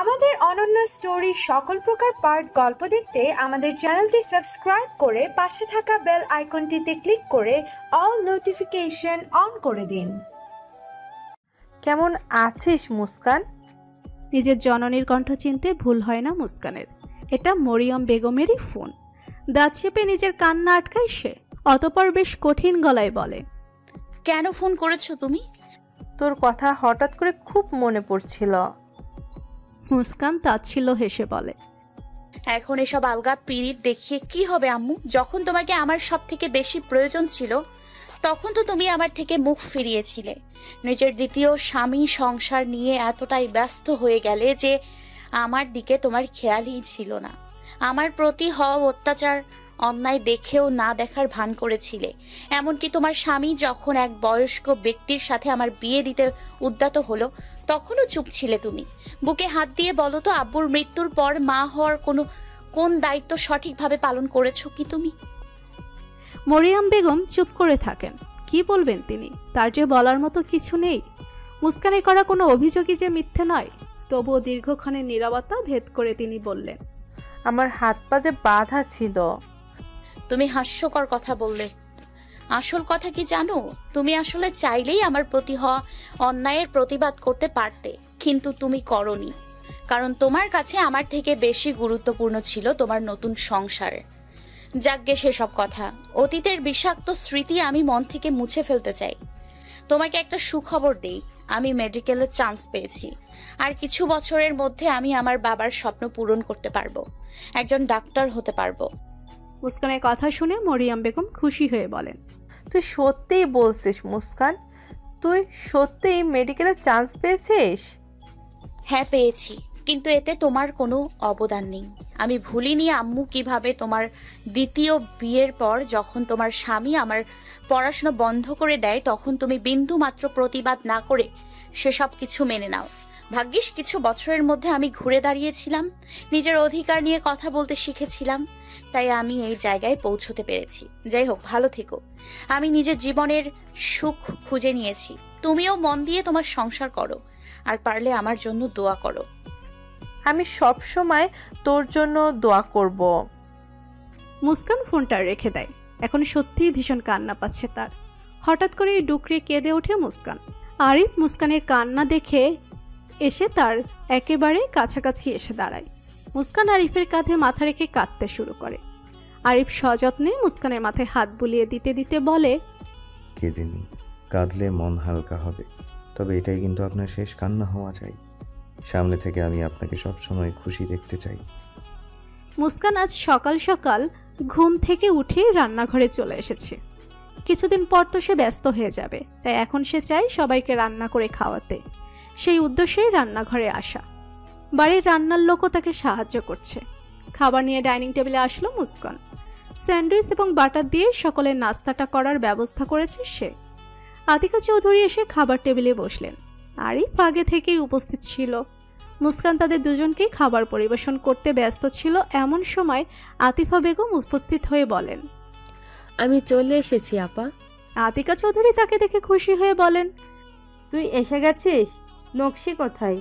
আমাদের অনন্য স্টোরি সকল প্রকার পার্ট গল্প দেখতে আমাদের চ্যানেলটি সাবস্ক্রাইব করে পাশে থাকা বেল আইকনটিতে ক্লিক করে অল নোটিফিকেশন অন করে দিন। কেমন আছিস মুস্কান? নিজের জননীর কণ্ঠ চিনতে ভুল হয় না মুস্কানের। এটা মরিয়ম বেগমেরই ফোন। দাঁত চেপে নিজের কান্না আটকায় সে, অতঃপর বেশ কঠিন গলায় বলে, কেন ফোন করেছো তুমি? তোর কথা হঠাৎ করে খুব মনে পড়ছিল। মুস্কান তাচ্ছিল্য হেসে বলে, এখন এসব আলগা পিরিত দেখিয়ে কি হবে আম্মু? যখন তোমাকে আমার সব থেকে বেশি প্রয়োজন ছিল তখন তো তুমি আমার থেকে মুখ ফিরিয়েছিলে। নিজের দ্বিতীয় স্বামী সংসার নিয়ে এতটাই ব্যস্ত হয়ে গেলে যে আমার দিকে তোমার খেয়ালই ছিল না। আমার প্রতি হওয়া অত্যাচার অন্যায় দেখেও না দেখার ভান করেছিলে। এমনকি তোমার স্বামী যখন এক বয়স্ক ব্যক্তির সাথে আমার বিয়ে দিতে উদ্যত হলো তখনও চুপ ছিলে তুমি। বুকে হাত দিয়ে বলো তো, আব্বুর মৃত্যুর পর মা হওয়ার কোন দায়িত্ব সঠিকভাবে পালন করেছো কি তুমি? মরিয়ম বেগম চুপ করে থাকেন। কি বলবেন তিনি? তার যে বলার মতো কিছু নেই। মুস্কানে করা কোনো অভিযোগই যে মিথ্যে নয়। তবুও দীর্ঘক্ষণের নীরবতা ভেদ করে তিনি বললেন, আমার হাত পা যে বাঁধা ছিল। তুমি হাস্যকর কথা বললে। আসল কথা কি জানো? তুমি আসলে চাইলেই আমার প্রতি হওয়া অন্যায়ের প্রতিবাদ করতে পারতে, কিন্তু তুমি করনি। কারণ তোমার কাছে আমার থেকে বেশি গুরুত্বপূর্ণ ছিল তোমার নতুন সংসার। যাকগে সেসব কথা। অতীতের বিষাক্ত স্মৃতি আমি মন থেকে মুছে ফেলতে চাই। তোমাকে একটা সুখবর দেই, আমি মেডিকেলে চান্স পেয়েছি। আর কিছু বছরের মধ্যে আমি আমার বাবার স্বপ্ন পূরণ করতে পারবো, একজন ডাক্তার হতে পারবো। মুস্কানের কথা শুনে মরিয়ম বেগম খুশি হয়ে বলেন, তুই সত্যিই বলছিস মুস্কান? তুই সত্যিই মেডিকেলে চান্স পেয়েছিস? হ্যাঁ পেয়েছি, কিন্তু এতে তোমার কোনো অবদান নেই। আমি ভুলিনি আম্মু কিভাবে তোমার দ্বিতীয় বিয়ের পর যখন তোমার স্বামী আমার পড়াশোনা বন্ধ করে দেয় তখন তুমি বিন্দু মাত্র প্রতিবাদ না করে সেসব কিছু মেনে নাও। ভাগ্যিস কিছু বছরের মধ্যে আমি ঘুরে দাঁড়িয়েছিলাম, নিজের অধিকার নিয়ে কথা বলতে শিখেছিলাম, তাই আমি এই জায়গায় পৌঁছতে পেরেছি। যাই হোক, ভালো থেকো। আমি নিজের জীবনের সুখ খুঁজে নিয়েছি। তুমিও মন দিয়ে তোমার সংসার করো, আর পারলে আমার জন্য দোয়া করো। আমি সব সময় তোর জন্য দোয়া করব। মুস্কান ফোনটা রেখে দেয়। এখন সত্যিই ভীষণ কান্না পাচ্ছে তার। হঠাৎ করে ডুকরে কেঁদে ওঠে মুস্কান। আরিফ মুস্কানের কান্না দেখে এসে তার একেবারে কাছাকাছি এসে দাঁড়ায়। মুস্কান আরিফের কাঁধে মাথা রেখে কাঁদতে শুরু করে। আরিফ সযত্নে মুস্কানের মাথায় হাত বুলিয়ে দিতে দিতে বলে, কেঁদেনি, কাঁদলে মন হালকা হবে। তবে এটাই কিন্তু আপনার শেষ কান্না হওয়া চাই। সামনে থেকে আমি আপনাকে সবসময় খুশি দেখতে চাই। মুস্কান আজ সকাল সকাল ঘুম থেকে উঠে রান্নাঘরে চলে এসেছে। কিছুদিন পর তো সে ব্যস্ত হয়ে যাবে, তাই এখন সে চায় সবাইকে রান্না করে খাওয়াতে। সেই উদ্দেশ্যেই রান্নাঘরে আসা। বাড়ির রান্নার লোকও তাকে সাহায্য করছে। খাবার নিয়ে ডাইনিং টেবিলে আসলো মুস্কান। স্যান্ডউইচ এবং বাটার দিয়ে সকলের নাস্তাটা করার ব্যবস্থা করেছে সে। আতিকা চৌধুরী এসে খাবার টেবিলে বসলেন। আরিফ আগে থেকেই উপস্থিত ছিল। মুস্কান তাদের দুজনকেই খাবার পরিবেশন করতে ব্যস্ত ছিল। এমন সময় আতিফা বেগম উপস্থিত হয়ে বলেন, আমি চলে এসেছি আপা। আতিকা চৌধুরী তাকে দেখে খুশি হয়ে বলেন, তুই এসে গেছিস? নকশি কোথায়?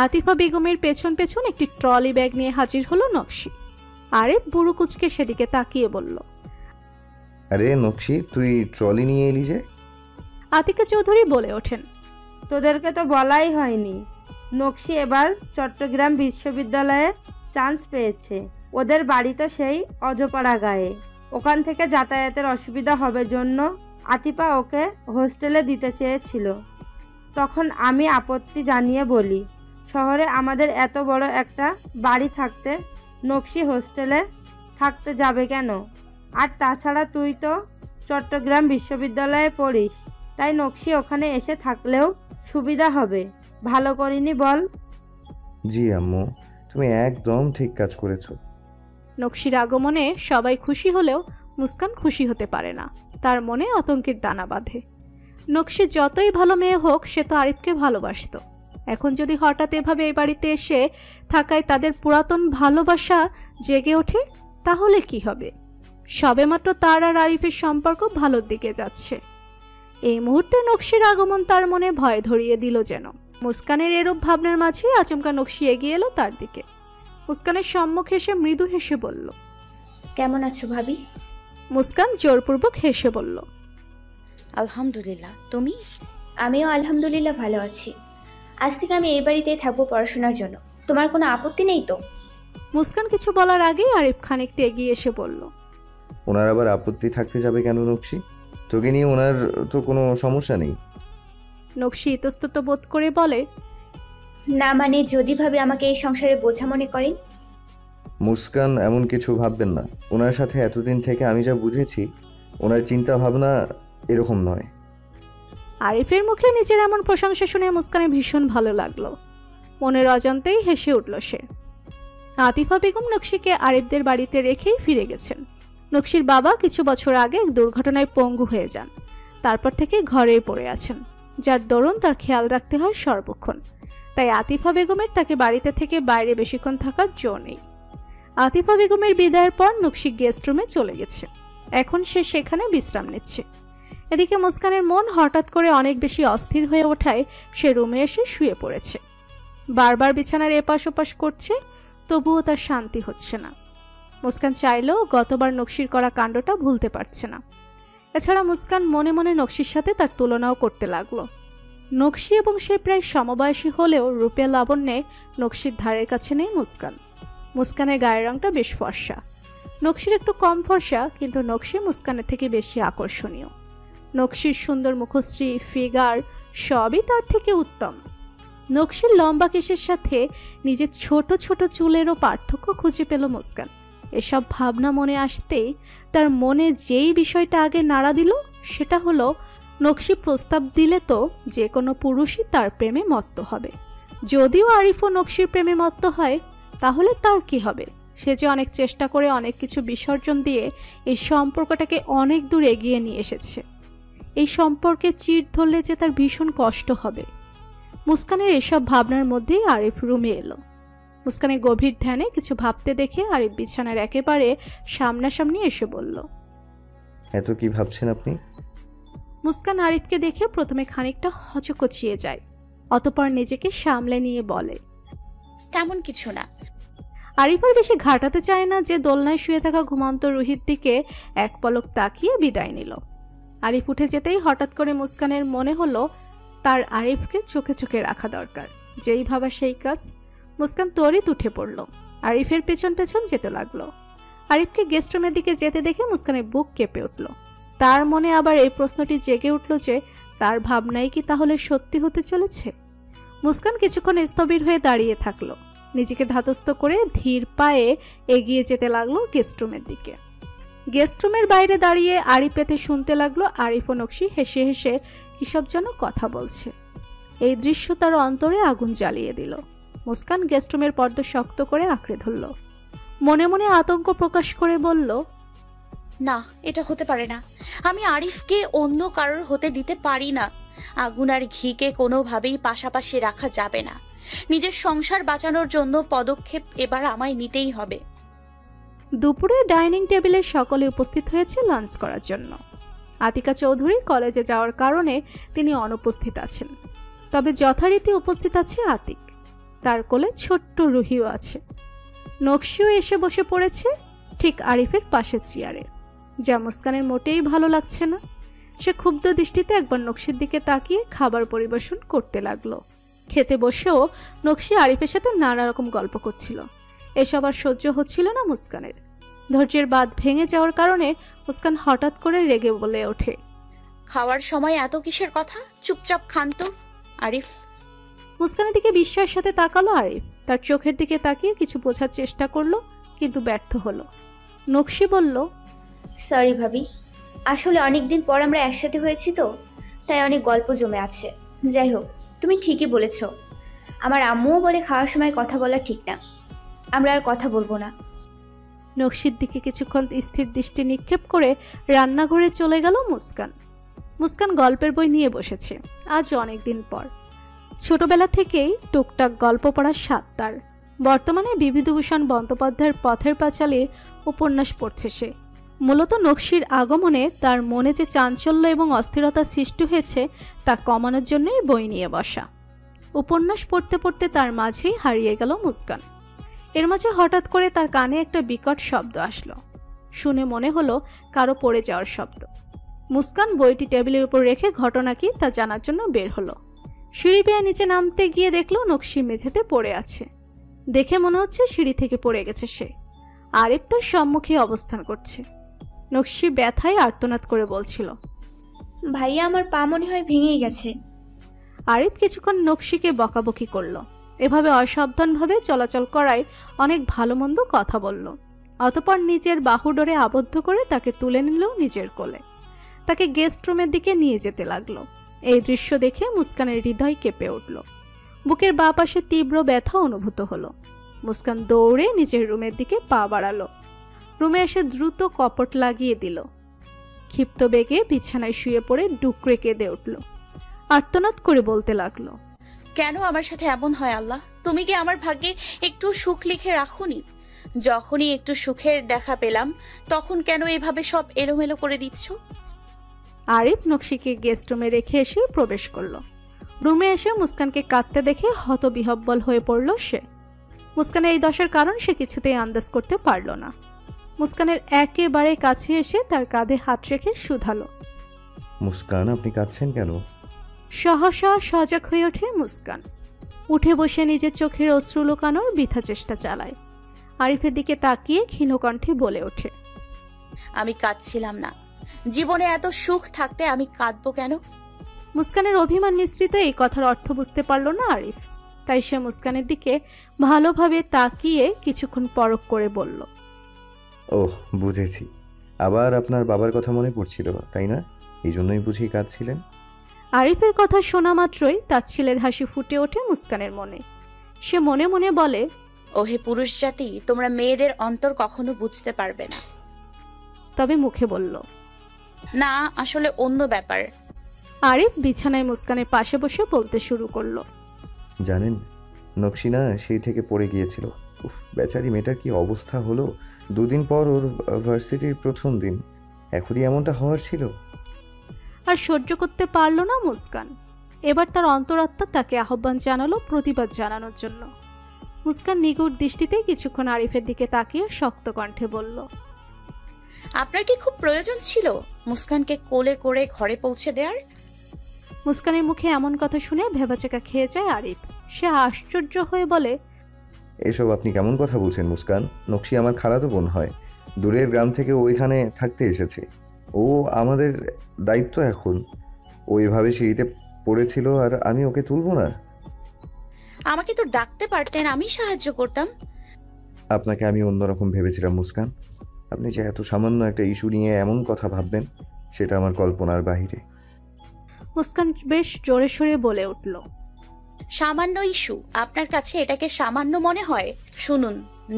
আতিফা বেগমের পেছন পেছন একটি ট্রলি ব্যাগ নিয়ে হাজির হলো নকশি। আরিফ বুড়ো কুচকে সেদিকে তাকিয়ে বলল, আরে নকশি, তুই ট্রলি নিয়ে এলি যে? আতিকা চৌধুরী বলে ওঠেন, তোদেরকে তো বলাই হয়নি, নকশি এবার চট্টগ্রাম বিশ্ববিদ্যালয়ে চান্স পেয়েছে। ওদের বাড়ি তো সেই অজপাড়া গায়ে। ওখান থেকে যাতায়াতের অসুবিধা হবে জন্য আতিফা ওকে হোস্টেলে দিতে চেয়েছিল। তখন আমি আপত্তি জানিয়ে বলি, শহরে আমাদের এত বড় একটা বাড়ি থাকতে নকশি হোস্টেলে থাকতে যাবে কেন? আর তাছাড়া তুই তো চট্টগ্রাম বিশ্ববিদ্যালয়ে পড়িস, তাই নকশি ওখানে এসে থাকলেও সুবিধা হবে। ভালো করিনি বল? জি আম্মু, তুমি একদম ঠিক কাজ করেছো। নকশির আগমনে সবাই খুশি হলেও মুস্কান খুশি হতে পারে না। তার মনে আতঙ্কের দানা বাঁধে। নকশি যতই ভালো মেয়ে হোক, সে তো আরিফকে ভালোবাসত। এখন যদি হঠাৎ এভাবে এই বাড়িতে এসে থাকায় তাদের পুরাতন ভালোবাসা জেগে ওঠে, তাহলে কি হবে? সবেমাত্র তার আর আরিফের সম্পর্ক ভালোর দিকে যাচ্ছে। এই মুহূর্তে নকশির আগমন তার মনে ভয় ধরিয়ে দিল যেন। মুস্কানের এরূপ ভাবনার মাঝে আচমকা নকশি এগিয়ে এলো তার দিকে। মুস্কানের সম্মুখে এসে মৃদু হেসে বলল, কেমন আছো ভাবি? মুস্কান জোরপূর্বক হেসে বলল, আলহামদুলিল্লাহ, তুমি? আমিও আলহামদুলিল্লাহ ভালো আছি। আজ থেকে আমি এই বাড়িতেই থাকবো পড়াশোনার জন্য। তোমার কোনো আপত্তি নেই তো? মুস্কান কিছু বলার আগেই আরিফ খানিকটা এগিয়ে এসে বলল, ওনার আবার আপত্তি থাকতে যাবে কেন নকশি? তোকে নিয়ে ওনার তো কোনো সমস্যা নেই। নকশি ইতস্তত বোধ করে বলে, না মানে যদি ভাবি আমাকে এই সংসারে বোঝা মনে করেন। মুস্কান এমন কিছু ভাববেন না। ওনার সাথে এতদিন থেকে আমি যা বুঝেছি, ওনার চিন্তা ভাবনা এরকম নয়। আরিফের মুখে নিজের এমন প্রশংসা শুনে মুস্কানের ভীষণ ভালো লাগলো। মনের অজান্তেই হেসে উঠল সে। আতিফা বেগম নকশিকে আরিফদের বাড়িতে রেখেই ফিরে গেছেন। নকশির বাবা কিছু বছর আগে এক দুর্ঘটনায় পঙ্গু হয়ে যান। তারপর থেকে ঘরেই পড়ে আছেন, যার দরুন তার খেয়াল রাখতে হয় সর্বক্ষণ। তাই আতিফা বেগমের তাকে বাড়িতে থেকে বাইরে বেশিক্ষণ থাকার জো নেই। আতিফা বেগমের বিদায়ের পর নকশি গেস্ট রুমে চলে গেছে। এখন সে সেখানে বিশ্রাম নিচ্ছে। এদিকে মুস্কানের মন হঠাৎ করে অনেক বেশি অস্থির হয়ে ওঠায় সে রুমে এসে শুয়ে পড়েছে। বারবার বিছানার এপাশ ওপাশ করছে, তবুও তার শান্তি হচ্ছে না। মুস্কান চাইলেও গতবার নকশির করা কাণ্ডটা ভুলতে পারছে না। এছাড়া মুস্কান মনে মনে নকশির সাথে তার তুলনাও করতে লাগলো। নকশি এবং সে প্রায় সমবয়সী হলেও রূপে লাবণ্যে নকশির ধারের কাছে নেই মুস্কান। মুস্কানের গায়ের রংটা বেশ ফর্সা, নকশির একটু কম ফর্সা, কিন্তু নকশি মুস্কানের থেকে বেশি আকর্ষণীয়। নকশির সুন্দর মুখশ্রী, ফিগার সবই তার থেকে উত্তম। নকশির লম্বা কেশের সাথে নিজের ছোট ছোট চুলেরও পার্থক্য খুঁজে পেল মুস্কান। এসব ভাবনা মনে আসতেই তার মনে যেই বিষয়টা আগে নাড়া দিল সেটা হলো, নকশি প্রস্তাব দিলে তো যে কোনো পুরুষই তার প্রেমে মত্ত হবে। যদিও আরিফও নকশির প্রেমে মত্ত হয়, তাহলে তার কি হবে? সে যে অনেক চেষ্টা করে অনেক কিছু বিসর্জন দিয়ে এই সম্পর্কটাকে অনেক দূর এগিয়ে নিয়ে এসেছে। এই সম্পর্কে চিড় ধরলে যে তার ভীষণ কষ্ট হবে। মুস্কানের এসব ভাবনার মধ্যেই আরিফ রুমে এলো। মুস্কানের গভীর ধ্যানে কিছু ভাবতে দেখে আরিফ বিছানার একেবারে সামনাসামনি এসে বলল, এত কি ভাবছেন আপনি? মুস্কান আরিফকে দেখে প্রথমে খানিকটা হচকচিয়ে যায়, অতঃপর নিজেকে সামলে নিয়ে বলে, তেমন কিছু না। আরিফ আর বেশি ঘাটাতে চায় না যে দোলনায় শুয়ে থাকা ঘুমন্ত রুহির দিকে এক পলক তাকিয়ে বিদায় নিল। আরিফ উঠে যেতেই হঠাৎ করে মুস্কানের মনে হলো তার আরিফকে চোখে চোখে রাখা দরকার। যেই ভাবা সেই কাজ। মুস্কান তড়িৎ উঠে পড়ল, আরিফের পেছন পেছন যেতে লাগলো। আরিফকে গেস্ট রুমের দিকে যেতে দেখে মুস্কানের বুক কেঁপে উঠল। তার মনে আবার এই প্রশ্নটি জেগে উঠল যে তার ভাবনাই কি তাহলে সত্যি হতে চলেছে? মুস্কান কিছুক্ষণ স্থবির হয়ে দাঁড়িয়ে থাকলো। নিজেকে ধাতস্থ করে ধীর পায়ে এগিয়ে যেতে লাগলো গেস্ট রুমের দিকে। গেস্ট রুমের বাইরে দাঁড়িয়ে আড়ি পেতে শুনতে লাগলো আরিফ ও নকশি হেসে হেসে কিসব যেন কথা বলছে। এই দৃশ্য তার অন্তরে আগুন জ্বালিয়ে দিল। মুস্কান গেস্ট রুমের পর্দা শক্ত করে আঁকড়ে ধরল। মনে মনে আতঙ্ক প্রকাশ করে বলল, না, এটা হতে পারে না। আমি আরিফকে অন্য কারোর হতে দিতে পারি না। আগুন আর ঘিকে কোনোভাবেই পাশাপাশি রাখা যাবে না। নিজের সংসার বাঁচানোর জন্য পদক্ষেপ এবার আমায় নিতেই হবে। দুপুরে ডাইনিং টেবিলে সকলে উপস্থিত হয়েছে লাঞ্চ করার জন্য। আতিকা চৌধুরীর কলেজে যাওয়ার কারণে তিনি অনুপস্থিত আছেন। তবে যথারীতি উপস্থিত আছে আতিক, তার কোলে ছোট্ট রুহিও আছে। নকশিও এসে বসে পড়েছে ঠিক আরিফের পাশের চেয়ারে, যা মুস্কানের মোটেই ভালো লাগছে না। সে ক্ষুব্ধ দৃষ্টিতে একবার নকশির দিকে তাকিয়ে খাবার পরিবেশন করতে লাগলো। খেতে বসেও নকশি আরিফের সাথে নানা রকম গল্প করছিল। এসব আর সহ্য হচ্ছিল না মুস্কানের। ধৈর্যের বাঁধ ভেঙে যাওয়ার কারণে মুস্কান হঠাৎ করে রেগে বলে ওঠে, খাওয়ার সময় এত কিসের কথা? চুপচাপ খান তো। আরিফ। মুস্কানের দিকে বিস্ময়ের সাথে তাকালো আরিফ। তার চোখের দিকে তাকিয়ে কিছু বোঝার চেষ্টা করলো, কিন্তু ব্যর্থ হলো। নকশি বলল, সরি ভাবি, আসলে অনেকদিন পর আমরা একসাথে হয়েছি তো, তাই অনেক গল্প জমে আছে। যাই হোক, তুমি ঠিকই বলেছ। আমার আম্মুও বলে খাওয়ার সময় কথা বলা ঠিক না। আমরা আর কথা বলবো না। নকশির দিকে কিছুক্ষণ স্থির দৃষ্টি নিক্ষেপ করে রান্নাঘরে চলে গেল মুস্কান। মুস্কান গল্পের বই নিয়ে বসেছে। আজ অনেকদিন পর। ছোটবেলা থেকেই টুকটাক গল্প পড়ার স্বাদ তার। বর্তমানে বিভূতিভূষণ বন্দ্যোপাধ্যায়ের পথের পাঁচালী উপন্যাস পড়ছে সে। মূলত নকশির আগমনে তার মনে যে চাঞ্চল্য এবং অস্থিরতা সৃষ্টি হয়েছে তা কমানোর জন্যই বই নিয়ে বসা। উপন্যাস পড়তে পড়তে তার মাঝেই হারিয়ে গেল মুস্কান। এর মাঝে হঠাৎ করে তার কানে একটা বিকট শব্দ আসলো। শুনে মনে হলো কারো পড়ে যাওয়ার শব্দ। মুস্কান বইটি টেবিলের উপর রেখে ঘটনা কি তা জানার জন্য বের হলো। সিঁড়ি বেয়ে নিচে নামতে গিয়ে দেখলো নকশি মেঝেতে পড়ে আছে। দেখে মনে হচ্ছে সিঁড়ি থেকে পড়ে গেছে সে। আরিফ তার সম্মুখে অবস্থান করছে। নকশি ব্যথায় আর্তনাদ করে বলছিল, ভাইয়া আমার পা মনে হয় ভেঙে গেছে। আরিফ কিছুক্ষণ নকশিকে বকাবকি করলো। এভাবে অসাবধানভাবে চলাচল করায় অনেক ভালো মন্দ কথা বলল। অতঃপর নিজের বাহুডোরে আবদ্ধ করে তাকে তুলে নিল নিজের কোলে। তাকে গেস্ট রুমের দিকে নিয়ে যেতে লাগলো। এই দৃশ্য দেখে মুস্কানের হৃদয় কেঁপে উঠল। বুকের বাঁ পাশে তীব্র ব্যথা অনুভূত হলো। মুস্কান দৌড়ে নিজের রুমের দিকে পা বাড়ালো। রুমে এসে দ্রুত কপট লাগিয়ে দিল। ক্ষিপ্ত বেগে বিছানায় শুয়ে পড়ে ডুকরে কেঁদে উঠল। আর্তনাদ করে বলতে লাগলো, কেন আমার সাথে এমন হয় আল্লাহ? তুমি কি আমার ভাগ্যে একটু সুখ লিখে রাখোনি? যখনই একটু সুখের দেখা পেলাম তখন কেন এভাবে সব এলোমেলো করে দিচ্ছ? আরিফ নকশিকে গেস্ট রুমে রেখে এসে প্রবেশ করলো। রুমে এসে মুস্কানকে কাঁদতে দেখে হতবিহব্বল হয়ে পড়ল সে। মুস্কানের এই দশার কারণ সে কিছুতেই আন্দাজ করতে পারল না। মুস্কানের একেবারে কাছে এসে তার কাঁধে হাত রেখে শুধালো, মুস্কান, আপনি কাঁদছেন কেন? সহসা সজাগ হয়ে ওঠে মুস্কান। উঠে বসে নিজের চোখের অশ্রু লুকানোর বৃথা চেষ্টা চালায়। আরিফের দিকে তাকিয়ে ক্ষীণকণ্ঠে বলে ওঠে, আমি কাঁদছিলাম না। জীবনে এত সুখ থাকতে আমি কাঁদবো কেন? মুস্কানের অভিমান মিশ্রিত এই কথার অর্থ বুঝতে পারল না আরিফ। তাই সে মুস্কানের দিকে ভালোভাবে তাকিয়ে কিছুক্ষণ পরখ করে বলল, ওহ, বুঝেছি। আবার আপনার বাবার কথা মনে পড়ছিল, তাই না? এই জন্যই বুঝি কাঁদছিলেন। আরিফের কথা শোনা মাত্রই তাচ্ছিলের হাসি ফুটে ওঠে মুস্কানের মনে। সে মনে মনে বলে, ওহে পুরুষ জাতি, তোমরা মেয়েদের অন্তর কখনো বুঝতে পারবে না। তবে মুখে বলল, না, আসলে অন্য ব্যাপার। আরিফ বিছানায় মুস্কানের পাশে বসে বলতে শুরু করলো, জানেন, নকশিনা সেই থেকে পড়ে গিয়েছিল। উফ, বেচারি মেয়েটার কি অবস্থা হলো। 2 দিন পর ওর ভার্সিটির প্রথম দিন। এখনই এমনটা হওয়ার ছিল। আর সহ্য করতে পারল না মুস্কান। এবার তার অন্তরাত্মা তাকে আহ্বান জানালো প্রতিবাদ জানানোর জন্য। মুস্কান নিগুড় দৃষ্টিতে কিছুক্ষণ আরিফের দিকে তাকিয়ে শক্ত কণ্ঠে বলল, আপনার কি খুব প্রয়োজন ছিল মুস্কানকে কোলে করে ঘরে পৌঁছে দেওয়ার? মুস্কানের মুখে এমন কথা শুনে ভেবাচেকা খেয়ে যায় আরিফ। সে আশ্চর্য হয়ে বলে, এসব আপনি কেমন কথা বলছেন মুস্কান? নকশি আমার খালাতো বোন হয়। দূরের গ্রাম থেকে ও এখানে থাকতে এসেছে। ও আমাদের দায়িত্ব এখন। ও এভাবে সিঁড়িতে পড়েছিল আর আমি ওকে তুলবো না? আমাকে তো ডাকতে পারতেন, আমি সাহায্য করতাম। আপনাকে আমি অন্যরকম ভেবেছিলাম মুস্কান। আপনি যে এত সামান্য একটা ইস্যু নিয়ে এমন কথা ভাববেন, সেটা আমার কল্পনার বাহিরে। মুস্কান বেশ জোরে সোরে বলে উঠল, সামান্য ইস্যু? আপনার কাছে এটাকে সামান্য মনে হয়? শুনুন,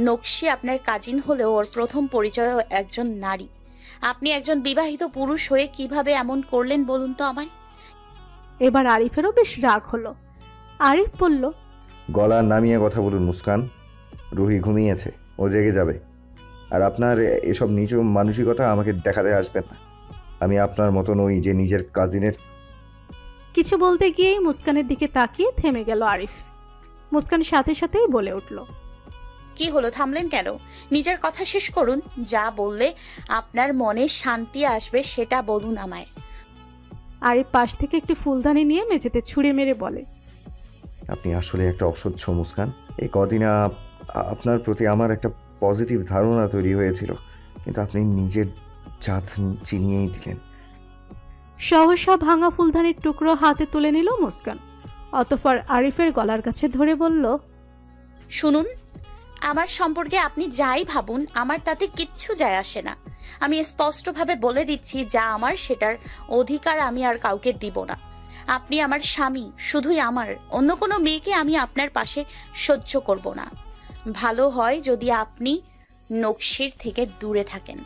নকশি আপনার কাজিন হলেও ওর প্রথম পরিচয় একজন নারী। আপনি একজন বিবাহিত পুরুষ হয়ে কিভাবে এমন করলেন বলুন তো আমায়? এবার আরিফেরও বেশ রাগ হলো। আরিফ বলল, গলা নামিয়ে কথা বলুন মুস্কান। রুহি ঘুমিয়েছে, ও জেগে যাবে। আর আপনার এসব নিচ মানসিকতা আমাকে দেখাতে আসবেন না। আমি আপনার মতো নই যে নিজের কাজিনের। কিছু বলতে গিয়েই মুস্কানের দিকে তাকিয়ে থেমে গেল আরিফ। মুস্কান সাথে সাথেই বলে উঠল, কি হলো, থামলেন কেন? নিজের কথা শেষ করুন। যা বললে আপনার মনে শান্তি আসবে সেটা বলুন আমায়। আরিফ পাশ থেকে একটি ফুলদানি নিয়ে মেঝেতে ছুঁড়ে মেরে বলে, আপনি আসলে একটা অসহ্য মুস্কান। এই কদিনে আপনার প্রতি আমার একটা পজিটিভ ধারণা তৈরি হয়েছিল, কিন্তু আপনি নিজের জাত চিনিয়েই দিলেন। সহসা ভাঙা ফুলদানির টুকরো হাতে তুলে নিল মুস্কান। অতঃপর আরিফের গলার কাছে ধরে বলল, শুনুন, আমার সম্পর্কে আপনি যাই ভাবুন, আমার তাতে কিচ্ছু যায় আসে না। আমি স্পষ্টভাবে বলে দিচ্ছি, যা আমার সেটার অধিকার আমি আর কাউকে দিব না। আপনি আমার স্বামী, শুধুই আমার। অন্য কোনো মেয়েকে আমি আপনার পাশে সহ্য করব না। ভালো হয় যদি আপনি নকশির থেকে দূরে থাকেন।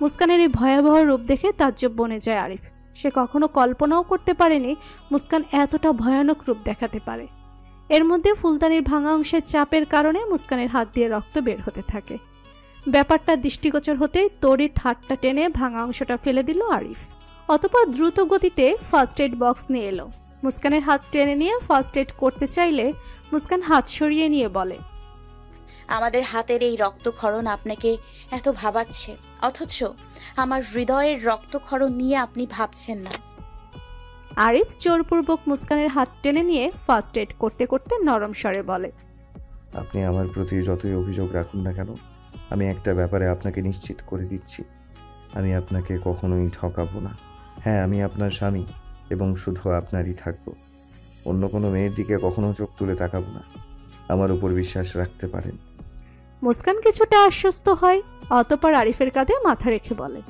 মুস্কানের এই ভয়াবহ রূপ দেখে তাজ্জব বনে যায় আরিফ। সে কখনো কল্পনাও করতে পারেনি মুস্কান এতটা ভয়ানক রূপ দেখাতে পারে। এর মধ্যে ফুলদানির ভাঙা অংশের চাপের কারণে মুস্কানের হাত দিয়ে রক্ত বের হতে থাকে। ব্যাপারটা দৃষ্টিগোচর হতেই তড়িৎ হাতটা টেনে ভাঙা অংশটা ফেলে দিল আরিফ। অতঃপর দ্রুত গতিতে ফার্স্ট এড বক্স নিয়ে এলো। মুস্কানের হাত টেনে নিয়ে ফার্স্ট এড করতে চাইলে মুস্কান হাত সরিয়ে নিয়ে বলে, আমাদের হাতের এই রক্তক্ষরণ আপনাকে এত ভাবাচ্ছে, অথচ আমার হৃদয়ের রক্তক্ষরণ নিয়ে আপনি ভাবছেন না। আরিফ জোরপূর্বক মুস্কানের হাত টেনে নিয়ে ফার্স্ট এড করতে করতে নরম স্বরে বলে, আপনি আমার প্রতি যতই অভিযোগ রাখুন না কেন, আমি একটা ব্যাপারে আপনাকে নিশ্চিত করে দিচ্ছি, আমি আপনাকে কখনোই ঠকাবো না। হ্যাঁ, আমি আপনার স্বামী এবং শুধু আপনারই থাকবো। অন্য কোনো মেয়ের দিকে কখনো চোখ তুলে তাকাবো না, আমার উপর বিশ্বাস রাখতে পারেন। মুস্কান কিছুটা আশ্বস্ত হয়। অতঃপর আরিফের কাঁধে মাথা রেখে বলে,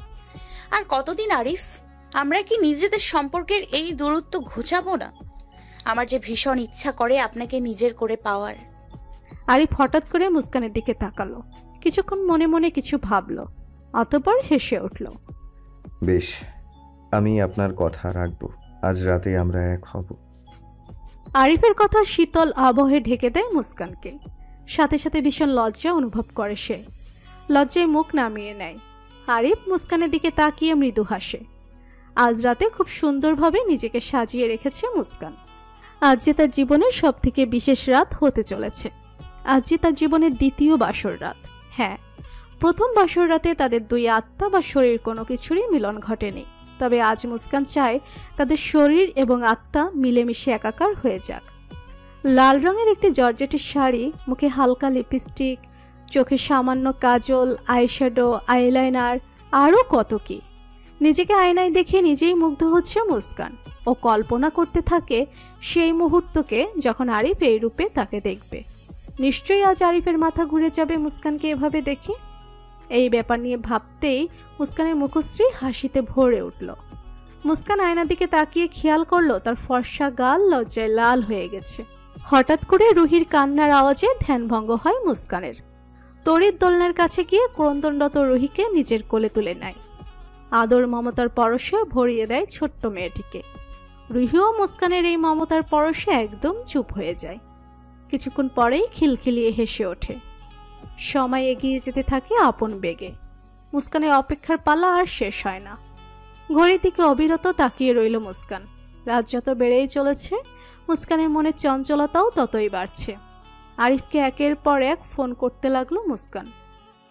আর কতদিন আরিফ, আমরা কি নিজেদের সম্পর্কের এই দূরত্ব ঘোচাবো না? আমার যে ভীষণ ইচ্ছা করে আপনাকে নিজের করে পাওয়ার। আরিফ হঠাৎ করে মুস্কানের দিকে তাকালো, কিছুক্ষণ মনে মনে কিছু ভাবলো, অতঃপর হেসে উঠল। বেশ, আমি আপনার কথা রাখবো, আজ রাতে আমরা এক হব। আরিফের কথা শীতল আবহে ঢেকে দেয় মুস্কানকে। সাথে সাথে ভীষণ লজ্জা অনুভব করে সে। লজ্জায় মুখ নামিয়ে নেয়। আরিফ মুস্কানের দিকে তাকিয়ে মৃদু হাসে। আজ রাতে খুব সুন্দরভাবে নিজেকে সাজিয়ে রেখেছে মুস্কান। আজ যে তার জীবনের সব থেকে বিশেষ রাত হতে চলেছে। আজ যে তার জীবনের দ্বিতীয় বাসর রাত। হ্যাঁ, প্রথম বাসর রাতে তাদের দুই আত্মা বা শরীর কোনো কিছুরই মিলন ঘটেনি। তবে আজ মুস্কান চায় তাদের শরীর এবং আত্মা মিলেমিশে একাকার হয়ে যাক। লাল রঙের একটি জর্জেটের শাড়ি, মুখে হালকা লিপস্টিক, চোখে সামান্য কাজল, আইশ্যাডো, আইলাইনার, আরও কত কি। নিজেকে আয়নায় দেখে নিজেই মুগ্ধ হচ্ছে মুস্কান ও কল্পনা করতে থাকে সেই মুহূর্তকে যখন আরিফ এই রূপে তাকে দেখবে। নিশ্চয়ই আজ আরিফের মাথা ঘুরে যাবে মুস্কানকে এভাবে দেখে। এই ব্যাপার নিয়ে ভাবতেই মুস্কানের মুখশ্রী হাসিতে ভরে উঠল। মুস্কান আয়নার দিকে তাকিয়ে খেয়াল করলো তার ফর্সা গাল লজ্জায় লাল হয়ে গেছে। হঠাৎ করে রুহির কান্নার আওয়াজে ধ্যানভঙ্গ হয় মুস্কানের। তড়িৎ দোলনার কাছে গিয়ে ক্রন্দনরত রুহিকে নিজের কোলে তুলে নেয়। আদর মমতার পরশে ভরিয়ে দেয় ছোট্ট মেয়েটিকে। রুহিও মুস্কানের এই মমতার পরশে একদম চুপ হয়ে যায়। কিছুক্ষণ পরেই খিলখিলিয়ে হেসে ওঠে। সময় এগিয়ে যেতে থাকে আপন বেগে। মুস্কানের অপেক্ষার পালা আর শেষ হয় না। ঘড়ির দিকে অবিরত তাকিয়ে রইল মুস্কান। রাত যত বেড়েই চলেছে, মুস্কানের মনে চঞ্চলতাও ততই বাড়ছে। আরিফকে একের পর এক ফোন করতে লাগলো মুস্কান,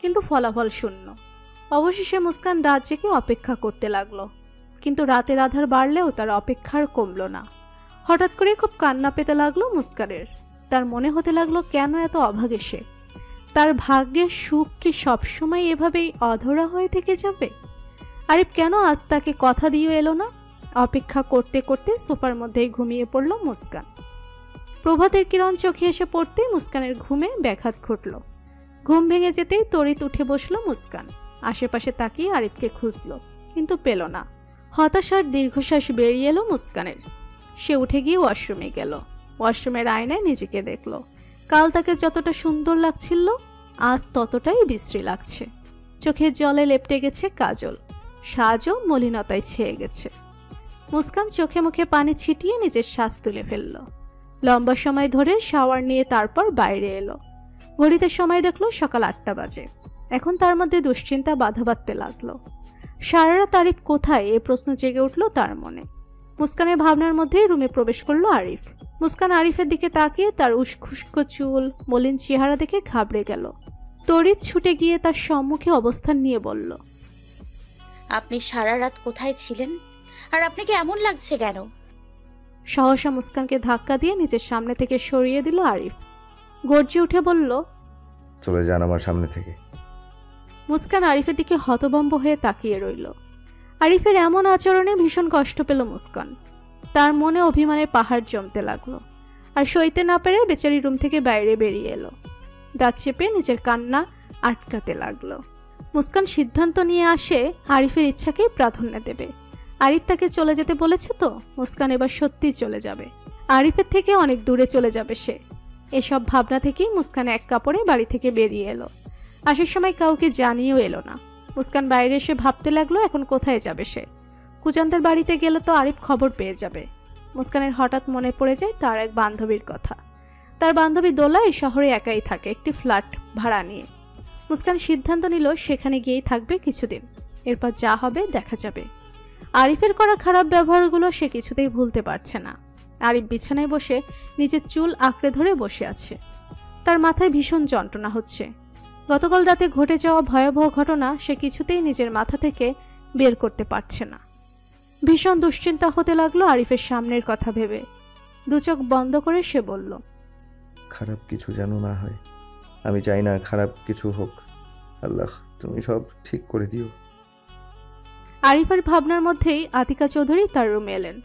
কিন্তু ফলাফল শূন্য। অবশেষে মুস্কান রাত জেগে অপেক্ষা করতে লাগলো, কিন্তু রাতের আধার বাড়লেও তার অপেক্ষার কমল না। হঠাৎ করে খুব কান্না পেতে লাগলো মুস্কানের। তার মনে হতে লাগলো কেন এত অভাগে সে। তার ভাগ্যের সুখ কি সবসময় এভাবেই অধরা হয়ে থেকে যাবে? আরিফ কেন আজ তাকে কথা দিয়ে এলো না? অপেক্ষা করতে করতে সোফার মধ্যেই ঘুমিয়ে পড়ল মুস্কান। প্রভাতের কিরণ চোখে এসে পড়তেই মুস্কানের ঘুমে ব্যাঘাত ঘটল। ঘুম ভেঙে যেতেই তড়িৎ উঠে বসল মুস্কান। আশেপাশে তাকিয়ে আরিফকে খুঁজল, কিন্তু পেল না। হতাশার দীর্ঘশ্বাস বেরিয়ে এলো মুস্কানের। সে উঠে গিয়ে ওয়াশরুমে গেল। ওয়াশরুমের আয়নায় নিজেকে দেখল। কাল তাকে যতটা সুন্দর লাগছিল, আজ ততটাই বিশ্রী লাগছে। চোখের জলে লেপটে গেছে কাজল, সাজও মলিনতায় ছেয়ে গেছে। মুস্কান চোখে মুখে পানি ছিটিয়ে নিজের শ্বাস তুলে ফেলল। লম্বা সময় ধরে শাওয়ার নিয়ে তারপর বাইরে এলো। ঘড়িতে সময় দেখলো সকাল 8টা বাজে। এখন তার মধ্যে দুশ্চিন্তা বাধা বাঁধতে লাগলো। সারা রাত আরিফ কোথায়, এ প্রশ্ন জেগে উঠল তার মনে। মুস্কানের ভাবনার মধ্যেই রুমে প্রবেশ করলো আরিফ। মুস্কান আরিফের দিকে তাকিয়ে তার উস্খুস্কো চুল, মলিন চেহারা দেখে ঘাবড়ে গেল। তড়িৎ ছুটে গিয়ে তার সম্মুখে অবস্থান নিয়ে বলল, আপনি সারা রাত কোথায় ছিলেন, আর আপনাকে এমন লাগছে কেন? সহসা মুস্কানকে ধাক্কা দিয়ে নিজের সামনে থেকে সরিয়ে দিল আরিফ। গর্জে উঠে বলল, চলে যান আমার সামনে থেকে। মুস্কান আরিফের দিকে হতভম্ব হয়ে তাকিয়ে রইল। আরিফের এমন আচরণে ভীষণ কষ্ট পেল মুস্কান। তার মনে অভিমানের পাহাড় জমতে লাগলো। আর সইতে না পেরে বেচারি রুম থেকে বাইরে বেরিয়ে এলো। দাঁত চেপে নিজের কান্না আটকাতে লাগলো। মুস্কান সিদ্ধান্ত নিয়ে আসে আরিফের ইচ্ছাকে প্রাধান্য দেবে। আরিফ তাকে চলে যেতে বলেছে তো, মুস্কান এবার সত্যিই চলে যাবে। আরিফের থেকে অনেক দূরে চলে যাবে সে। এসব ভাবনা থেকেই মুস্কান এক কাপড়ে বাড়ি থেকে বেরিয়ে এলো। আসার সময় কাউকে জানিয়েও এলো না। মুস্কান বাইরে এসে ভাবতে লাগলো এখন কোথায় যাবে সে। কুজানদের বাড়িতে গেলে তো আরিফ খবর পেয়ে যাবে। মুস্কানের হঠাৎ মনে পড়ে যায় তার এক বান্ধবীর কথা। তার বান্ধবী দোলা এই শহরে একাই থাকে, একটি ফ্ল্যাট ভাড়া নিয়ে। মুস্কান সিদ্ধান্ত নিল সেখানে গিয়েই থাকবে কিছুদিন, এরপর যা হবে দেখা যাবে। আরিফের করা খারাপ ব্যবহারগুলো সে কিছুতেই ভুলতে পারছে না। আরিফ বিছানায় বসে নিজের চুল আঁকড়ে ধরে বসে আছে। তার মাথায় ভীষণ যন্ত্রণা হচ্ছে। গতকাল রাতে ঘটে যাওয়া ভয়াবহ ঘটনা সে কিছুতেই নিজের মাথা থেকে বের করতে পারছে না। ভীষণ দুশ্চিন্তা হতে লাগলো আরিফের সামনের কথা ভেবে। দু চোখ বন্ধ করে সে বলল, খারাপ কিছু যেন না হয়, আমি চাই না খারাপ কিছু হোক। আল্লাহ, তুমি সব ঠিক করে দিও। আরিফের ভাবনার মধ্যেই আতিকা চৌধুরী তার রুমে এলেন।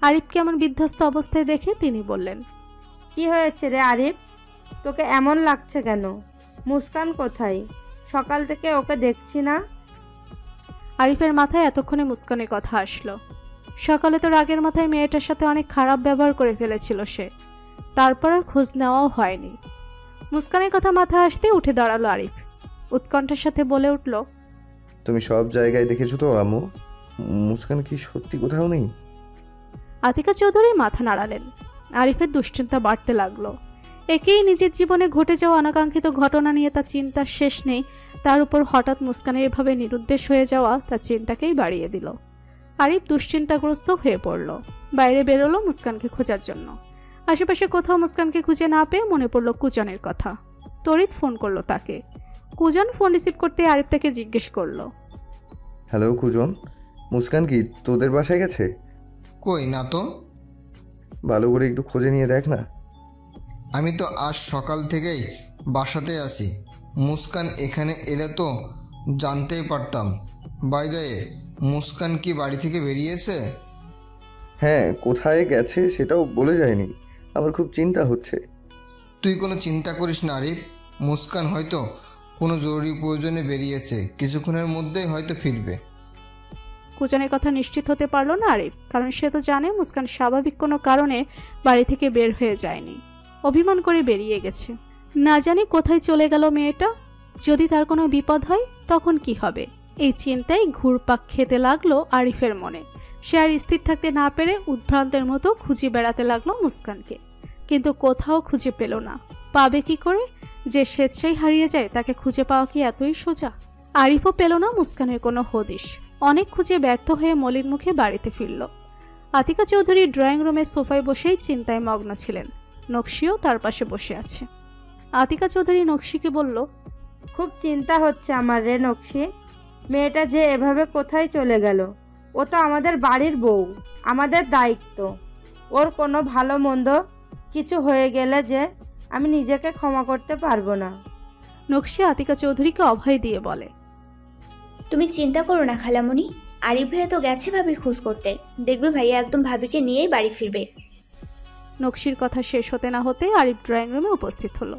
আরিফকে এমন বিধ্বস্ত অবস্থায় দেখে তিনি বললেন, কি হয়েছে রে আরিফ, তোকে এমন লাগছে কেন? মুস্কান কোথায়? সকাল থেকে ওকে দেখছি না। আরিফের মাথায় এতক্ষণে মুস্কানের কথা আসলো। সকালে তো রাগের মাথায় মেয়েটার সাথে অনেক খারাপ ব্যবহার করে ফেলেছিল সে, তারপর আর খোঁজ নেওয়াও হয়নি। মুস্কানের কথা মাথায় আসতে উঠে দাঁড়ালো আরিফ। উৎকণ্ঠার সাথে বলে উঠল, তুমি সব জায়গায় দেখেছো তো আম্মু? মুস্কান কি সত্যি কোথাও নেই? আতিকা চৌধুরী মাথা নাড়ালেন। আরিফের দুশ্চিন্তা বাড়তে লাগলো। একেই নিজের জীবনে ঘটে যাওয়া অনাকাঙ্ক্ষিত ঘটনা নিয়ে তার চিন্তার শেষ নেই, তার উপর হঠাৎ মুস্কানের এভাবে নিরুদ্দেশ হয়ে যাওয়া তার চিন্তাকেই বাড়িয়ে দিল। আরিফ দুশ্চিন্তাগ্রস্ত হয়ে পড়ল। বাইরে বেরোলো মুস্কানকে খোঁজার জন্য। আশেপাশে কোথাও মুস্কানকে খুঁজে না পেয়ে মনে পড়ল কুজনের কথা। তড়িৎ ফোন করলো তাকে। কুজন ফোন রিসিভ করতে আরিফ তাকে জিজ্ঞেস করলো, হ্যালো কুজন, মুস্কান কি তোদের বাসায় গেছে? কই না তো। ভালো করে একটু খোঁজে নিয়ে দেখ না। আমি তো আজ সকাল থেকেই বাসাতে আছি। মুস্কান এখানে এলে তো জানতেই পারতাম। বাই দ্য ওয়ে, মুস্কান কি বাড়ি থেকে বেরিয়েছে? হ্যাঁ, কোথায় গেছে সেটাও বলে যায়নি। আমার খুব চিন্তা হচ্ছে। তুই কোনো চিন্তা করিস না আরিফ, মুস্কান হয়তো কোনো জরুরি প্রয়োজনে বেরিয়েছে, কিছুক্ষণের মধ্যেই হয়তো ফিরবে। কুজনের কথা নিশ্চিত হতে পারলো না আরিফ, কারণ সে তো জানে মুস্কান স্বাভাবিক কোনো কারণে বাড়ি থেকে বের হয়ে যায়নি, অভিমান করে বেরিয়ে গেছে। না জানি কোথায় চলে গেল মেয়েটা। যদি তার কোনো বিপদ হয় তখন কি হবে, এই চিন্তায় ঘুরপাক খেতে লাগলো আরিফের মনে। সে আর স্থির থাকতে না পেরে উদ্ভ্রান্তের মতো খুঁজে বেড়াতে লাগলো মুস্কানকে, কিন্তু কোথাও খুঁজে পেল না। পাবে কি করে? যে স্বেচ্ছায় হারিয়ে যায় তাকে খুঁজে পাওয়া কি এতই সোজা? আরিফও পেল না মুস্কানের কোনো হদিশ। অনেক খুঁজে ব্যর্থ হয়ে মলিন মুখে বাড়িতে ফিরল। আতিকা চৌধুরী ড্রয়িং রুমের সোফায় বসেই চিন্তায় মগ্ন ছিলেন। নকশিও তার পাশে বসে আছে। আতিকা চৌধুরী নকশিকে বলল, খুব চিন্তা হচ্ছে আমার রে নকশি। মেয়েটা যে এভাবে কোথায় চলে গেল? ও তো আমাদের বাড়ির বউ, আমাদের দায়িত্ব। ওর কোনো ভালো মন্দ কিছু হয়ে গেলে যে আমি নিজেকে ক্ষমা করতে পারবো না। নকশি আতিকা চৌধুরীকে অভয় দিয়ে বলে, তুমি চিন্তা করো না খালামণি, আরিফ ভাইয়া তো গেছে ভাবির খোঁজ করতে। দেখবে ভাইয়া একদম ভাবিকে নিয়েই বাড়ি ফিরবে। নকশির কথা শেষ হতে না হতে আরিফ ড্রয়িং রুমে উপস্থিত হলো।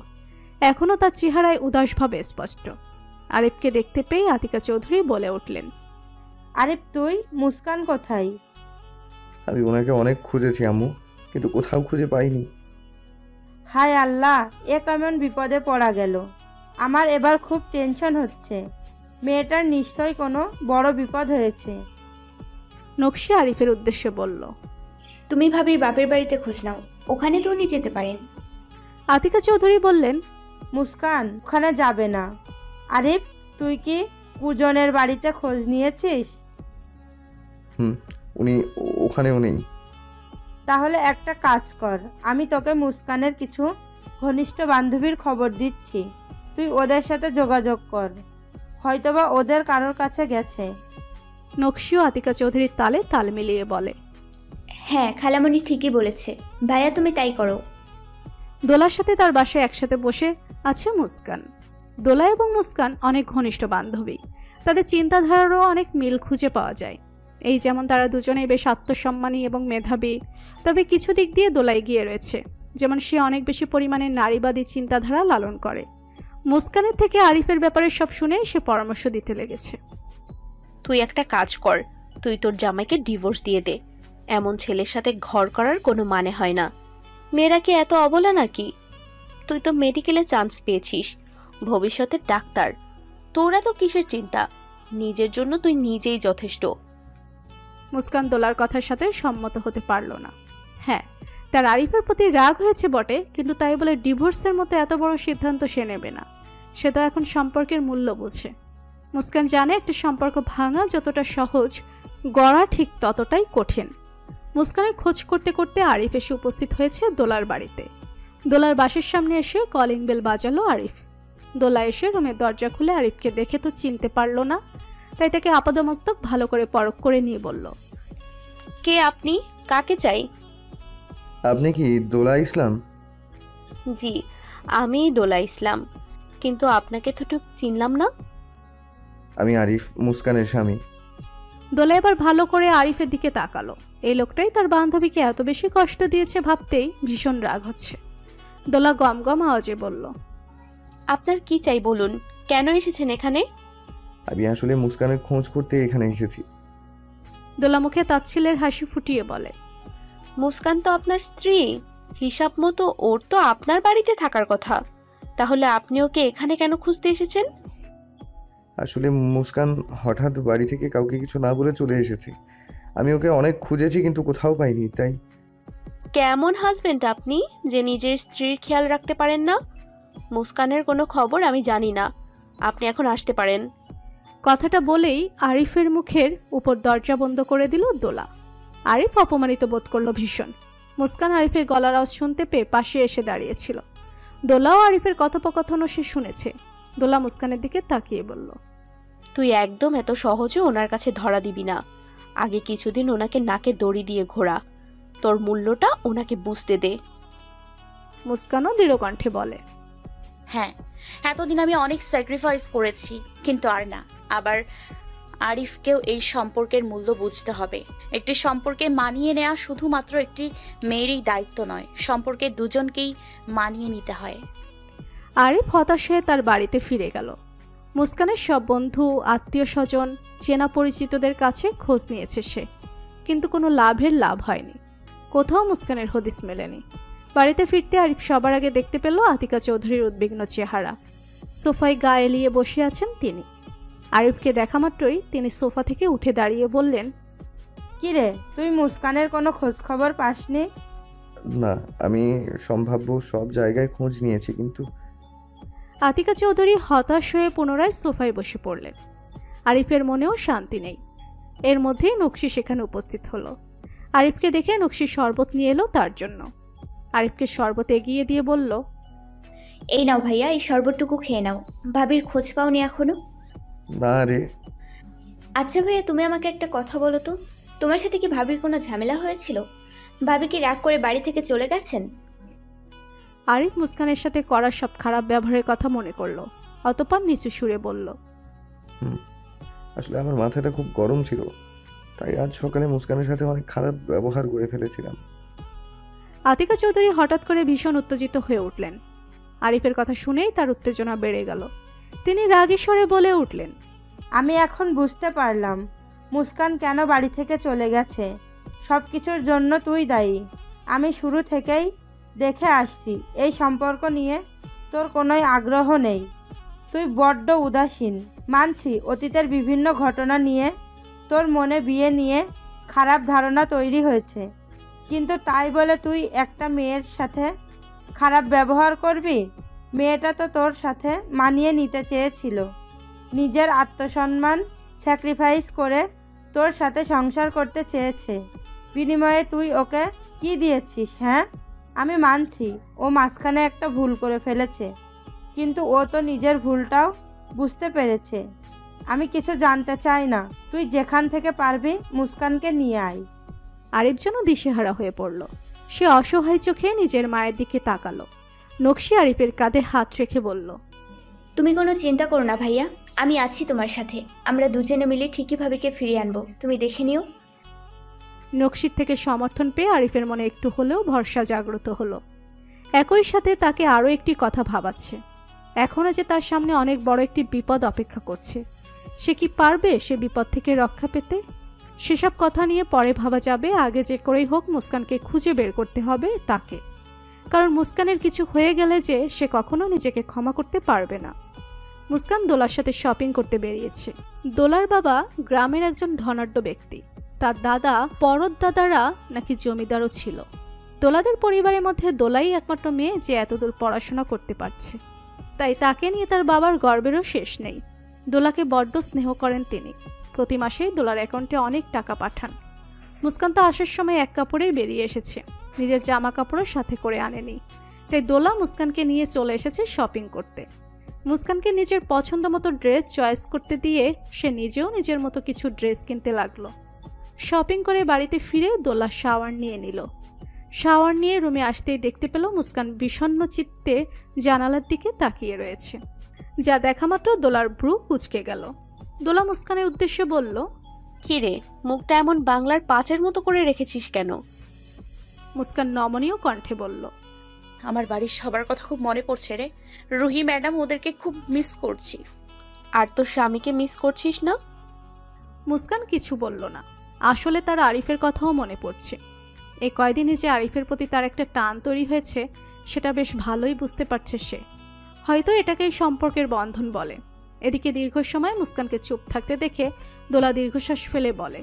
এখনও তার চেহারায় উদাসভাবে স্পষ্ট। আরিফকে দেখতে পেয়ে আতিকা চৌধুরী বলে উঠলেন, আরিফ তুই? মুস্কান কোথায়? আমি ওনাকে অনেক খুঁজেছি আম্মু, কিন্তু কোথাও খুঁজে পাইনি। হায় আল্লাহ, এ কেমন বিপদে পড়া গেল। আমার এবার খুব টেনশন হচ্ছে। মেয়েটার নিশ্চয়ই কোনো বড় বিপদ হয়েছে। নকশি আরিফের উদ্দেশ্যে বলল, তুমি ভাবির বাপের বাড়িতে খোঁজ নাও, ওখানে তো উনি যেতে পারেন। আতিকা চৌধুরী বললেন, মুস্কান ওখানে যাবে না। আরিফ তুই কি কুজনের বাড়িতে খোঁজ নিয়েছিস? উনি ওখানেও নেই। তাহলে একটা কাজ কর, আমি তোকে মুস্কানের কিছু ঘনিষ্ঠ বান্ধবীর খবর দিচ্ছি, তুই ওদের সাথে যোগাযোগ কর, হয়তোবা ওদের কারোর কাছে গেছে। নকশিও আতিকা চৌধুরীর তালে তাল মিলিয়ে বলে, হ্যাঁ খালামণি ঠিকই বলেছে, ভাইয়া তুমি তাই করো। দোলার সাথে তার বাসায় একসাথে বসে আছে মুস্কান। দোলা এবং মুস্কান অনেক ঘনিষ্ঠ বান্ধবী। তাদের চিন্তাধারারও অনেক মিল খুঁজে পাওয়া যায়। এই যেমন তারা দুজনেই বেশ আত্মসম্মানী এবং মেধাবী, তবে কিছু দিক দিয়ে দোলা এগিয়ে রয়েছে। যেমন সে অনেক বেশি পরিমাণে নারীবাদী চিন্তাধারা লালন করে। মুস্কানের থেকে আরিফের ব্যাপারে সব শুনে সে পরামর্শ দিতে লেগেছে। তুই একটা কাজ কর, তুই তোর জামাইকে ডিভোর্স দিয়ে দে। এমন ছেলের সাথে ঘর করার কোনো মানে হয় না। মেয়েরা কি এত অবলা নাকি? তুই তো মেডিকেলে চান্স পেয়েছিস, ভবিষ্যতে ডাক্তার। তোরা তো কিসের চিন্তা? নিজের জন্য তুই নিজেই যথেষ্ট। মুস্কান দোলার কথার সাথে সম্মত হতে পারল না। হ্যাঁ, তার আরিফের প্রতি রাগ হয়েছে বটে, কিন্তু তাই বলে ডিভোর্সের মতো এত বড় সিদ্ধান্ত সে নেবে না। সে তো এখন সম্পর্কের মূল্য বোঝে। মুস্কান জানে একটা সম্পর্ক ভাঙা যতটা সহজ, গড়া ঠিক ততটাই কঠিন। মুস্কানের খোঁজ করতে করতে আরিফ এসে উপস্থিত হয়েছে দোলার বাড়িতে। দোলার বাসার সামনে এসে কলিং বেল বাজালো আরিফ। দোলা এসে রুমের দরজা খুলে আরিফকে দেখে তো চিনতে পারল না, তাই তাকে আপাদমস্তক ভালো করে পরখ করে নিয়ে বলল, কে আপনি? কাকে চাই? আপনি কি দোলা ইসলাম? জি, আমি দোলা ইসলাম, কিন্তু আপনাকে তো ঠিক চিনলাম না। আমি আরিফ, মুস্কানের স্বামী। দোলা এবার ভালো করে আরিফের দিকে তাকালো। এই লোকটাই তার বান্ধবীকে এত বেশি কষ্ট দিয়েছে ভাবতেই ভীষণ রাগ হচ্ছে। দোলা গম গম আওয়াজে বলল, আপনার কি চাই বলুন, কেন এসেছেন এখানে? আমি আসলে মুস্কানের খোঁজ করতে এখানে এসেছি। দোলা মুখে তাচ্ছিলের হাসি ফুটিয়ে বলে, মুস্কান তো আপনার স্ত্রী, হিসাব মতো ওর তো আপনার বাড়িতে থাকার কথা, তাহলে আপনি ওকে এখানে কেন খুঁজতে এসেছেন? আসলে মুস্কান হঠাৎ বাড়ি থেকে কাউকে কিছু না বলে চলে এসেছে। আমি ওকে অনেক খুঁজেছি কিন্তু কোথাও পাইনি, তাই। কেমন হাজবেন্ড আপনি যে নিজের স্ত্রীর খেয়াল রাখতে পারেন না? মুস্কানের কোনো খবর আমি জানি না, আপনি এখন আসতে পারেন। কথাটা বলেই আরিফের মুখের উপর দরজা বন্ধ করে দিল দোলা। আরিফ অপমানিত বোধ করলো ভীষণ। মুস্কান আরিফের গলার আওয়াজ শুনতে পেয়ে পাশে এসে দাঁড়িয়েছিল। দোলাও আরিফের কথোপকথনও সে শুনেছে। দোলা মুস্কানের দিকে তাকিয়ে বলল, তুই একদম এত সহজে ওনার কাছে ধরা দিবি না। আগে কিছুদিন ওনাকে নাকে দড়ি দিয়ে ঘোরা, তোর মূল্যটা ওনাকে বুঝতে দে। মুস্কানও দৃঢ় কণ্ঠে বলে, হ্যাঁ, এতদিন আমি অনেক স্যাক্রিফাইস করেছি, কিন্তু আর না। আবার আরিফকেও এই সম্পর্কের মূল্য বুঝতে হবে। একটি সম্পর্কে মানিয়ে নেওয়া শুধুমাত্র একটি মেয়েরই দায়িত্ব নয়, সম্পর্কে দুজনকেই মানিয়ে নিতে হয়। আরিফ হতাশ হয়ে তার বাড়িতে ফিরে গেল। মুস্কানের সব বন্ধু, আত্মীয় স্বজন, চেনা পরিচিতদের কাছে খোঁজ নিয়েছে সে, কিন্তু কোনো লাভ হয়নি। কোথাও মুস্কানের হদিস মেলেনি। বাড়িতে ফিরতে আরিফ সবার আগে দেখতে পেল আতিকা চৌধুরীর উদ্বিগ্ন চেহারা। সোফায় গা এলিয়ে বসে আছেন তিনি। আরিফকে দেখা মাত্রই তিনি সোফা থেকে উঠে দাঁড়িয়ে বললেন, কিরে, তুই মুস্কানের কোনো খোঁজ খবর পাসনি? না, আমি সম্ভাব্য সব জায়গায় খোঁজ নিয়েছি, কিন্তু। আতিকা চৌধুরী হতাশ হয়ে পুনরায় সোফায় বসে পড়লেন। আরিফের মনেও শান্তি নেই। এর মধ্যেই নকশি সেখানে উপস্থিত হলো। আরিফকে দেখে নকশি শরবত নিয়ে এলো তার জন্য। আরিফকে শরবত এগিয়ে দিয়ে বলল, এই নাও ভাইয়া, এই শরবতটুকু খেয়ে নাও। ভাবির খোঁজ পাওনি এখনো? না রে। আচ্ছা ভাইয়া, তুমি আমাকে একটা কথা বলো তো, তোমার সাথে কি ভাবির কোনো ঝামেলা হয়েছিল? ভাবি কি রাগ করে বাড়ি থেকে চলে গেছেন? আরিফ মুস্কানের সাথে করা সব খারাপ ব্যবহারের কথা মনে করলো। অতঃপর নিচু সুরে বলল, আসলে আমার মাথাটা খুব গরম ছিল, তাই আজ সকালে মুস্কানের সাথে অনেক খারাপ ব্যবহার করে ফেলেছিলাম। আতিকা চৌধুরী হঠাৎ করে ভীষণ উত্তেজিত হয়ে উঠলেন। আরিফের কথা শুনেই তার উত্তেজনা বেড়ে গেল। তিনি রাগী স্বরে বলে উঠলেন, আমি এখন বুঝতে পারলাম মুস্কান কেন বাড়ি থেকে চলে গেছে। সব কিছুর জন্য তুই দায়ী। আমি শুরু থেকেই দেখে আসছি এই সম্পর্ক নিয়ে তোর কোনোই আগ্রহ নেই। তুই বড্ড উদাসীন। মানছি অতীতের বিভিন্ন ঘটনা নিয়ে তোর মনে বিয়ে নিয়ে খারাপ ধারণা তৈরি হয়েছে, কিন্তু তাই বলে তুই একটা মেয়ের সাথে খারাপ ব্যবহার করবি? মেয়েটা তো তোর সাথে মানিয়ে নিতে চেয়েছিল, নিজের আত্মসম্মান স্যাক্রিফাইস করে তোর সাথে সংসার করতে চেয়েছে। বিনিময়ে তুই ওকে কি দিয়েছিস? হ্যাঁ, আমি মানছি ও মাঝখানে একটা ভুল করে ফেলেছে, কিন্তু ও তো নিজের ভুলটাও বুঝতে পেরেছে। আমি কিছু জানতে চাই না, তুই যেখান থেকে পারবি মুস্কানকে নিয়ে আয়। আরিফ যেন দিশেহারা হয়ে পড়ল। সে অসহায় চোখে নিজের মায়ের দিকে তাকালো। নকশি আরিফের কাঁধে হাত রেখে বলল, তুমি কোনো চিন্তা করো না ভাইয়া, আমি আছি তোমার সাথে। আমরা দুজনে মিলে ঠিকই ভাবিকে ফিরিয়ে আনবো, তুমি দেখে নিও। নকশির থেকে সমর্থন পেয়ে আরিফের মনে একটু হলেও ভরসা জাগ্রত হলো। একই সাথে তাকে আরও একটি কথা ভাবাচ্ছে। এখনও যে তার সামনে অনেক বড় একটি বিপদ অপেক্ষা করছে। সে কি পারবে সে বিপদ থেকে রক্ষা পেতে? সেসব কথা নিয়ে পরে ভাবা যাবে। আগে যে করেই হোক মুস্কানকে খুঁজে বের করতে হবে তাকে, কারণ মুস্কানের কিছু হয়ে গেলে যে সে কখনো নিজেকে ক্ষমা করতে পারবে না। মুস্কান দোলার সাথে শপিং করতে বেরিয়েছে। দোলার বাবা গ্রামের একজন ধনাঢ্য ব্যক্তি। তার দাদা পরদ দাদারা নাকি জমিদারও ছিল। দোলাদের পরিবারের মধ্যে দোলাই একমাত্র মেয়ে যে এতদূর পড়াশোনা করতে পারছে। তাই তাকে নিয়ে তার বাবার গর্বেরও শেষ নেই। দোলাকে বড্ড স্নেহ করেন তিনি। প্রতি মাসেই দোলার অ্যাকাউন্টে অনেক টাকা পাঠান। মুস্কান তো আসার সময় এক কাপড়েই বেরিয়ে এসেছে, নিজের জামা কাপড়ও সাথে করে আনেনি। তাই দোলা মুস্কানকে নিয়ে চলে এসেছে শপিং করতে। মুস্কানকে নিজের পছন্দ মতো ড্রেস চয়েস করতে দিয়ে সে নিজেও নিজের মতো কিছু ড্রেস কিনতে লাগলো। শপিং করে বাড়িতে ফিরে দোলা শাওয়ার নিয়ে নিল। শাওয়ার নিয়ে রুমে আসতেই দেখতে পেল মুস্কান বিষণ্ণ চিত্তে জানালার দিকে তাকিয়ে রয়েছে। যা দেখা মাত্র দোলার ভ্রু কুঁচকে গেল। দোলা মুস্কানের উদ্দেশ্যে বলল, কি রে, মুখটা এমন বাংলার পাঁচের মতো করে রেখেছিস কেন? মুস্কান নমনীয় কণ্ঠে বলল, আমার বাড়ির সবার কথা খুব মনে পড়ছে রে রুহি ম্যাডাম, ওদেরকে খুব মিস করছি। আর তোর স্বামীকে মিস করছিস না? মুস্কান কিছু বলল না। আসলে তার আরিফের কথাও মনে পড়ছে। এই কয়দিনে যে আরিফের প্রতি তার একটা টান তৈরি হয়েছে সেটা বেশ ভালোই বুঝতে পারছে সে। হয়তো এটাকে এই সম্পর্কের বন্ধন বলে। এদিকে দীর্ঘ সময় মুস্কানকে চুপ থাকতে দেখে দোলা দীর্ঘশ্বাস ফেলে বলে,